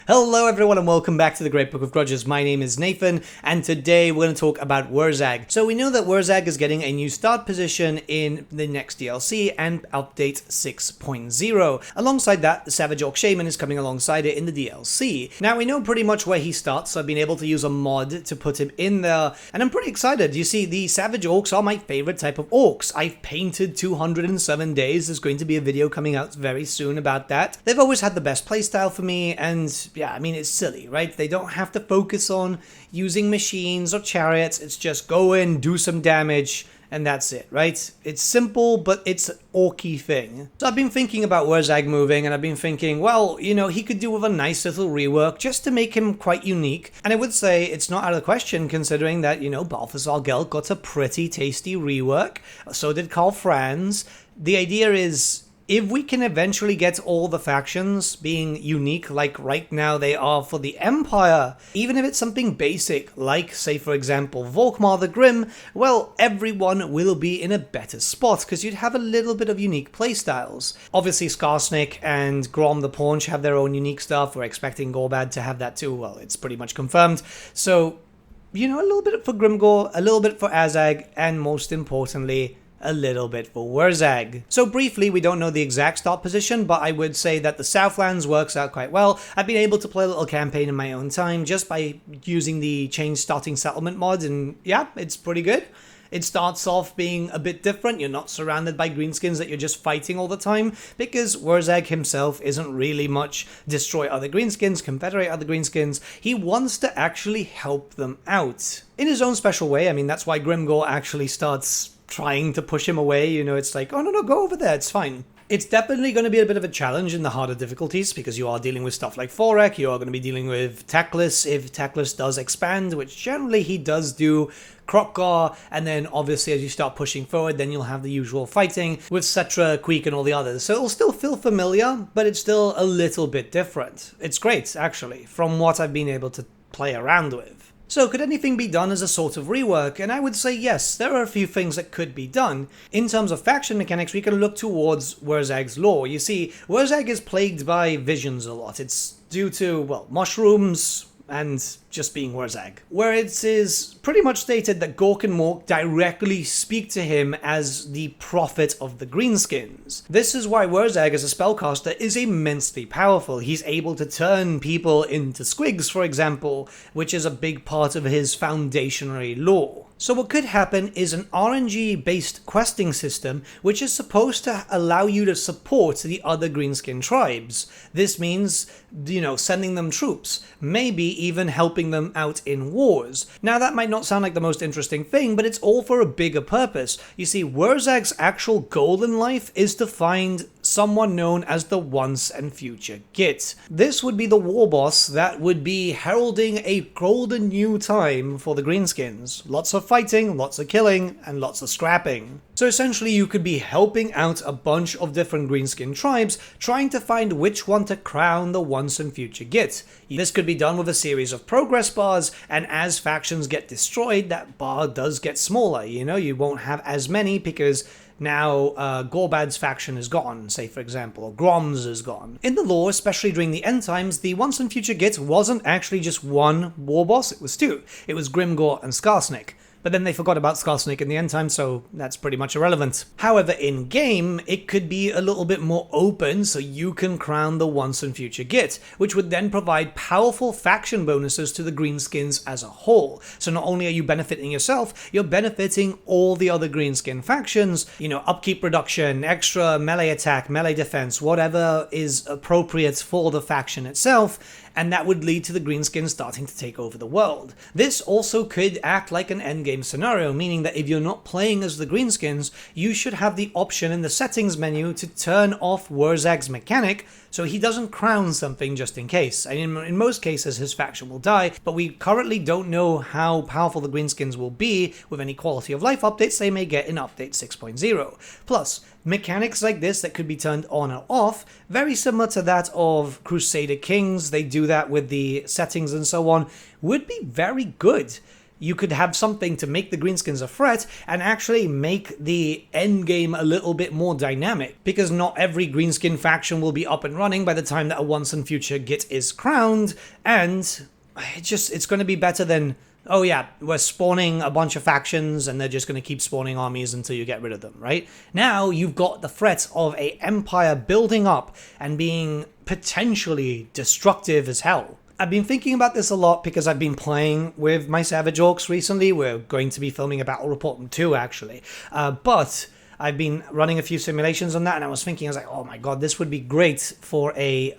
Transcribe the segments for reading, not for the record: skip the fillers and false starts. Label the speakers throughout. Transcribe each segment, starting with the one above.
Speaker 1: Hello everyone and welcome back to the Great Book of Grudges. My name is Nathan and today we're going to talk about Wurrzag. So we know that Wurrzag is getting a new start position in the next DLC and update 6.0. Alongside that, the Savage Orc Shaman is coming alongside it in the DLC. Now we know pretty much where he starts, so I've been able to use a mod to put him in there and I'm pretty excited. You see, the Savage Orcs are my favorite type of orcs. I've painted 207 days. There's going to be a video coming out very soon about that. They've always had the best playstyle for me and yeah, I mean, it's silly, right? They don't have to focus on using machines or chariots. It's just go in, do some damage, and that's it, right? It's simple, but it's an orky thing. So I've been thinking about Wurrzag moving, and I've been thinking, well, you know, he could do with a nice little rework just to make him quite unique. And I would say it's not out of the question, considering that, you know, Balthasar Gelt got a pretty tasty rework. So did Karl Franz. The idea is, if we can eventually get all the factions being unique like right now they are for the Empire, even if it's something basic like, say for example, Volkmar the Grim, well, everyone will be in a better spot because you'd have a little bit of unique playstyles. Obviously Skarsnik and Grom the Paunch have their own unique stuff. We're expecting Gorbad to have that too. Well, it's pretty much confirmed. So, you know, a little bit for Grimgor, a little bit for Azag, and most importantly, a little bit for Wurrzag. So briefly, we don't know the exact start position, but I would say that the Southlands works out quite well. I've been able to play a little campaign in my own time just by using the change starting settlement mod, and yeah, it's pretty good. It starts off being a bit different. You're not surrounded by greenskins that you're just fighting all the time, because Wurrzag himself isn't really much destroy other greenskins, confederate other greenskins. He wants to actually help them out in his own special way. I mean, that's why Grimgor actually starts trying to push him away. You know, it's like, oh no, go over there, it's fine. It's definitely going to be a bit of a challenge in the harder difficulties because you are dealing with stuff like Forek, you are going to be dealing with Teclis if Teclis does expand, which generally he does do, Krokgar, and then obviously as you start pushing forward, then you'll have the usual fighting with Cetra, Queek, and all the others. So it'll still feel familiar, but it's still a little bit different. It's great, actually, from what I've been able to play around with. So could anything be done as a sort of rework? And I would say yes, there are a few things that could be done. In terms of faction mechanics, we can look towards Wurrzag's lore. You see, Wurrzag is plagued by visions a lot. It's due to, well, mushrooms and just being Wurrzag, where it is pretty much stated that Gork and Mork directly speak to him as the prophet of the Greenskins. This is why Wurrzag as a spellcaster is immensely powerful. He's able to turn people into squigs, for example, which is a big part of his foundationary lore. So what could happen is an RNG-based questing system which is supposed to allow you to support the other Greenskin tribes. This means, you know, sending them troops, maybe even helping them out in wars. Now that might not sound like the most interesting thing, but it's all for a bigger purpose. You see, Wurrzag's actual goal in life is to find someone known as the Once and Future Git. This would be the war boss that would be heralding a golden new time for the Greenskins. Lots of fighting, lots of killing, and lots of scrapping. So essentially you could be helping out a bunch of different Greenskin tribes, trying to find which one to crown the Once and Future Git. This could be done with a series of progress bars, and as factions get destroyed, that bar does get smaller. You know, you won't have as many because now Gorbad's faction is gone, say for example, or Grom's is gone. In the lore, especially during the end times, the Once and Future Git wasn't actually just one war boss, it was two. It was Grimgor and Skarsnik. But then they forgot about Skarsnik in the end time, so that's pretty much irrelevant. However, in-game, it could be a little bit more open, so you can crown the Once and Future Git, which would then provide powerful faction bonuses to the Greenskins as a whole. So not only are you benefiting yourself, you're benefiting all the other Greenskin factions, you know, upkeep reduction, extra melee attack, melee defense, whatever is appropriate for the faction itself, and that would lead to the Greenskins starting to take over the world. This also could act like an endgame scenario, meaning that if you're not playing as the Greenskins, you should have the option in the settings menu to turn off Wurrzag's mechanic so he doesn't crown something just in case. And in most cases, his faction will die, but we currently don't know how powerful the Greenskins will be with any quality of life updates they may get in Update 6.0. Plus, mechanics like this that could be turned on or off, very similar to that of Crusader Kings, they do that with the settings and so on, would be very good. you could have something to make the Greenskins a threat and actually make the end game a little bit more dynamic, because not every Greenskin faction will be up and running by the time that a once and future Git is crowned, and it's going to be better than, oh yeah, we're spawning a bunch of factions and they're just going to keep spawning armies until you get rid of them, right? Now you've got the threat of a empire building up and being potentially destructive as hell. I've been thinking about this a lot because I've been playing with my Savage Orcs recently. We're going to be filming a battle report 2 actually, but I've been running a few simulations on that, and I was thinking, I was like, oh my god, this would be great for a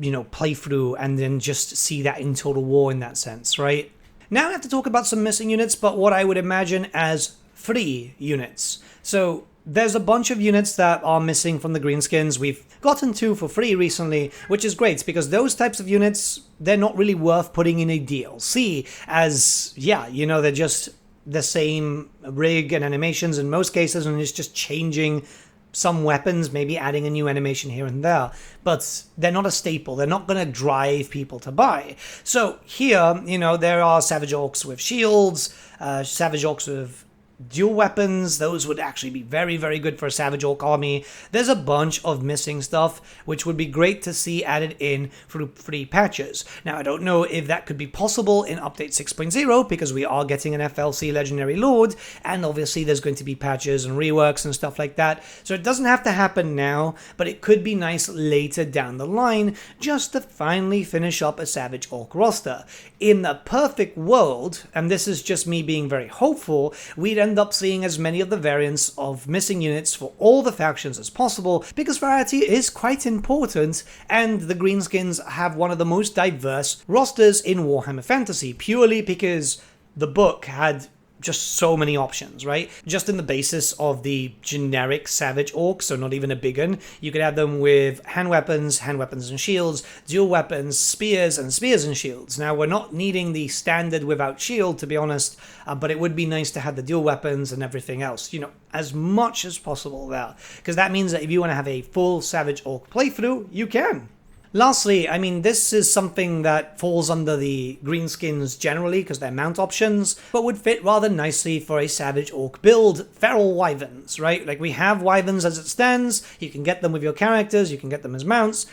Speaker 1: playthrough and then just see that in Total War in that sense, right? Now I have to talk about some missing units, but what I would imagine as free units. So there's a bunch of units that are missing from the Greenskins. We've gotten 2 for free recently, which is great because those types of units, they're not really worth putting in a DLC, as, yeah, they're just the same rig and animations in most cases, and it's just changing some weapons, maybe adding a new animation here and there, but they're not a staple. They're not going to drive people to buy. So here, there are Savage Orcs with shields, Savage Orcs with dual weapons. Those would actually be very, very good for a Savage Orc army. There's a bunch of missing stuff, which would be great to see added in through free patches. Now, I don't know if that could be possible in Update 6.0, because we are getting an FLC Legendary Lord, and obviously there's going to be patches and reworks and stuff like that. So it doesn't have to happen now, but it could be nice later down the line, just to finally finish up a Savage Orc roster. In the perfect world, and this is just me being very hopeful, we'd end up seeing as many of the variants of missing units for all the factions as possible, because variety is quite important, and the Greenskins have one of the most diverse rosters in Warhammer Fantasy, purely because the book had just so many options, right? Just in the basis of the generic Savage Orcs, so not even a big one, you could have them with hand weapons and shields, dual weapons, spears and shields. Now, we're not needing the standard without shield, to be honest, but it would be nice to have the dual weapons and everything else, as much as possible there, because that means that if you want to have a full Savage Orc playthrough, you can. Lastly, this is something that falls under the Greenskins generally because they're mount options, but would fit rather nicely for a Savage Orc build, Feral Wyverns, right? Like, we have Wyverns as it stands, you can get them with your characters, you can get them as mounts.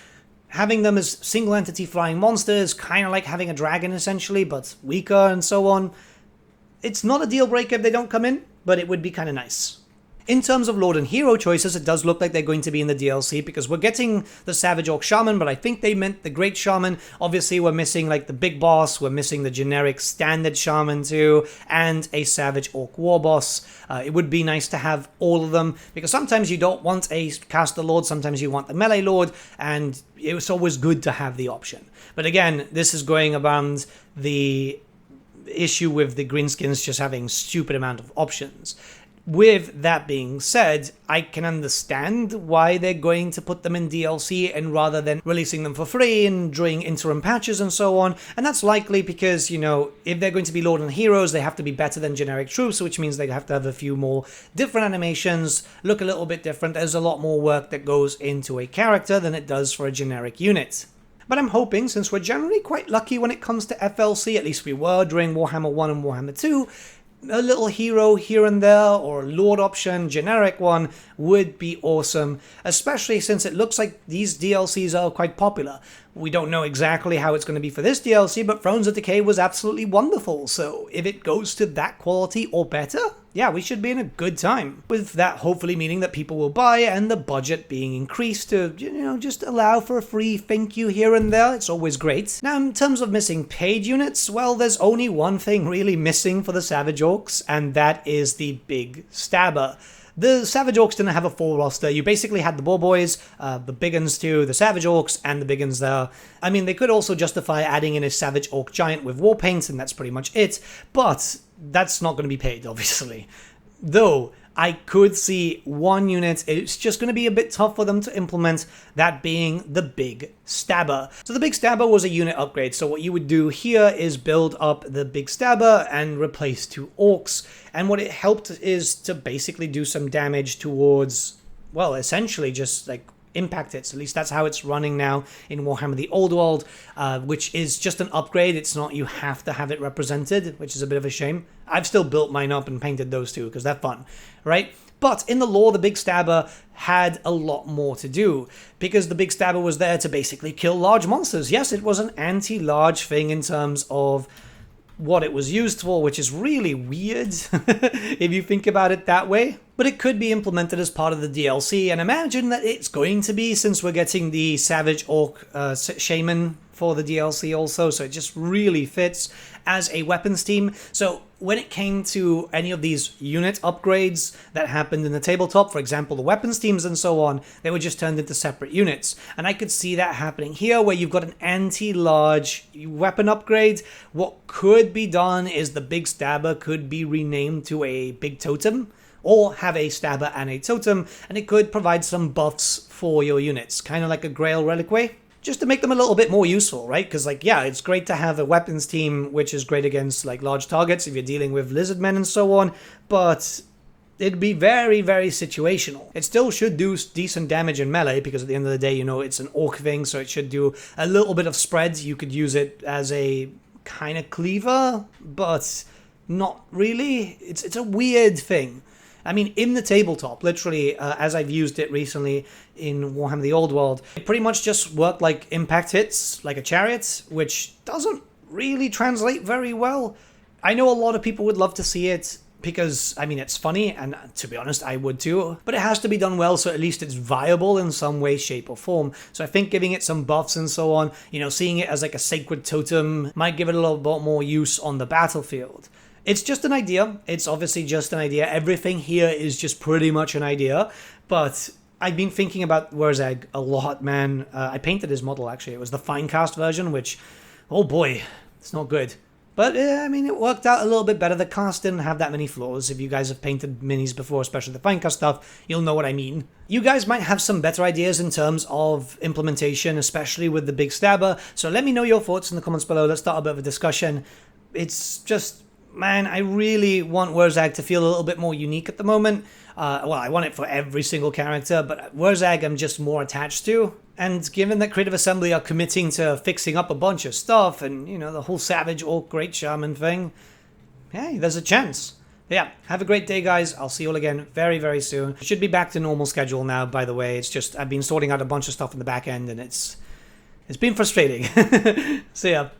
Speaker 1: Having them as single entity flying monsters, kind of like having a dragon essentially, but weaker and so on. It's not a deal breaker if they don't come in, but it would be kind of nice. In terms of Lord and Hero choices, it does look like they're going to be in the DLC, because we're getting the Savage Orc Shaman, but I think they meant the Great Shaman. Obviously, we're missing like the Big Boss, we're missing the generic Standard Shaman too, and a Savage Orc War Boss. It would be nice to have all of them, because sometimes you don't want a Caster Lord, sometimes you want the Melee Lord, and it's always good to have the option. But again, this is going around the issue with the Greenskins just having stupid amount of options. With that being said, I can understand why they're going to put them in DLC and rather than releasing them for free and doing interim patches and so on. And that's likely because, if they're going to be Lord and Heroes, they have to be better than generic troops, which means they have to have a few more different animations, look a little bit different. There's a lot more work that goes into a character than it does for a generic unit. But I'm hoping, since we're generally quite lucky when it comes to FLC, at least we were during Warhammer 1 and Warhammer 2, a little hero here and there, or a Lord option, generic one, would be awesome, especially since it looks like these DLCs are quite popular. We don't know exactly how it's going to be for this DLC, but Thrones of Decay was absolutely wonderful, so if it goes to that quality or better, yeah, we should be in a good time. With that hopefully meaning that people will buy, and the budget being increased to, just allow for a free thank you here and there. It's always great. Now, in terms of missing paid units, well, there's only one thing really missing for the Savage Orcs, and that is the Big Stabber. The Savage Orcs didn't have a full roster. You basically had the Boar Boys, the big uns too, the Savage Orcs, and the big uns there. They could also justify adding in a Savage Orc Giant with war paint, and that's pretty much it, but that's not going to be paid, obviously. Though, I could see one unit, it's just going to be a bit tough for them to implement, that being the Big Stabber. So the Big Stabber was a unit upgrade, so what you would do here is build up the Big Stabber and replace 2 Orcs, and what it helped is to basically do some damage towards, well, essentially just like impact hits. At least that's how it's running now in Warhammer the Old World, which is just an upgrade. It's not you have to have it represented, which is a bit of a shame. I've still built mine up and painted those two because they're fun, right? But in the lore, the Big Stabber had a lot more to do, because the Big Stabber was there to basically kill large monsters. Yes, it was an anti-large thing in terms of what it was used for, which is really weird if you think about it that way. But it could be implemented as part of the DLC, and imagine that it's going to be, since we're getting the Savage Orc Shaman for the DLC also, so it just really fits as a weapons team. So when it came to any of these unit upgrades that happened in the tabletop, for example, the weapons teams and so on, they were just turned into separate units. And I could see that happening here, where you've got an anti-large weapon upgrade. What could be done is the Big Stabber could be renamed to a Big Totem, or have a Stabber and a Totem, and it could provide some buffs for your units, kind of like a Grail Reliquary, just to make them a little bit more useful, right? Because, like, yeah, it's great to have a weapons team, which is great against, like, large targets if you're dealing with lizard men and so on, but it'd be very, very situational. It still should do decent damage in melee, because at the end of the day, you know, it's an orc thing, so it should do a little bit of spread. You could use it as a kind of cleaver, but not really. It's a weird thing. I mean, in the tabletop, literally, as I've used it recently in Warhammer the Old World, it pretty much just worked like impact hits, like a chariot, which doesn't really translate very well. I know a lot of people would love to see it, because, I mean, it's funny, and to be honest, I would too, but it has to be done well, so at least it's viable in some way, shape, or form. So I think giving it some buffs and so on, you know, seeing it as like a sacred totem might give it a little bit more use on the battlefield. It's just an idea. It's obviously just an idea. Everything here is just pretty much an idea. But I've been thinking about Wurrzag a lot, man. I painted his model, actually. It was the Finecast version, which, oh boy, it's not good. But, I mean, it worked out a little bit better. The cast didn't have that many flaws. If you guys have painted minis before, especially the Finecast stuff, you'll know what I mean. You guys might have some better ideas in terms of implementation, especially with the Big Stabber. So let me know your thoughts in the comments below. Let's start a bit of a discussion. It's just, man, I really want Wurrzag to feel a little bit more unique at the moment. Well, I want it for every single character, but Wurrzag I'm just more attached to. And given that Creative Assembly are committing to fixing up a bunch of stuff, and, you know, the whole Savage Orc Great Shaman thing, hey, there's a chance. But yeah, have a great day, guys. I'll see you all again very, very soon. Should be back to normal schedule now, by the way. It's just, I've been sorting out a bunch of stuff in the back end, and it's been frustrating. See ya.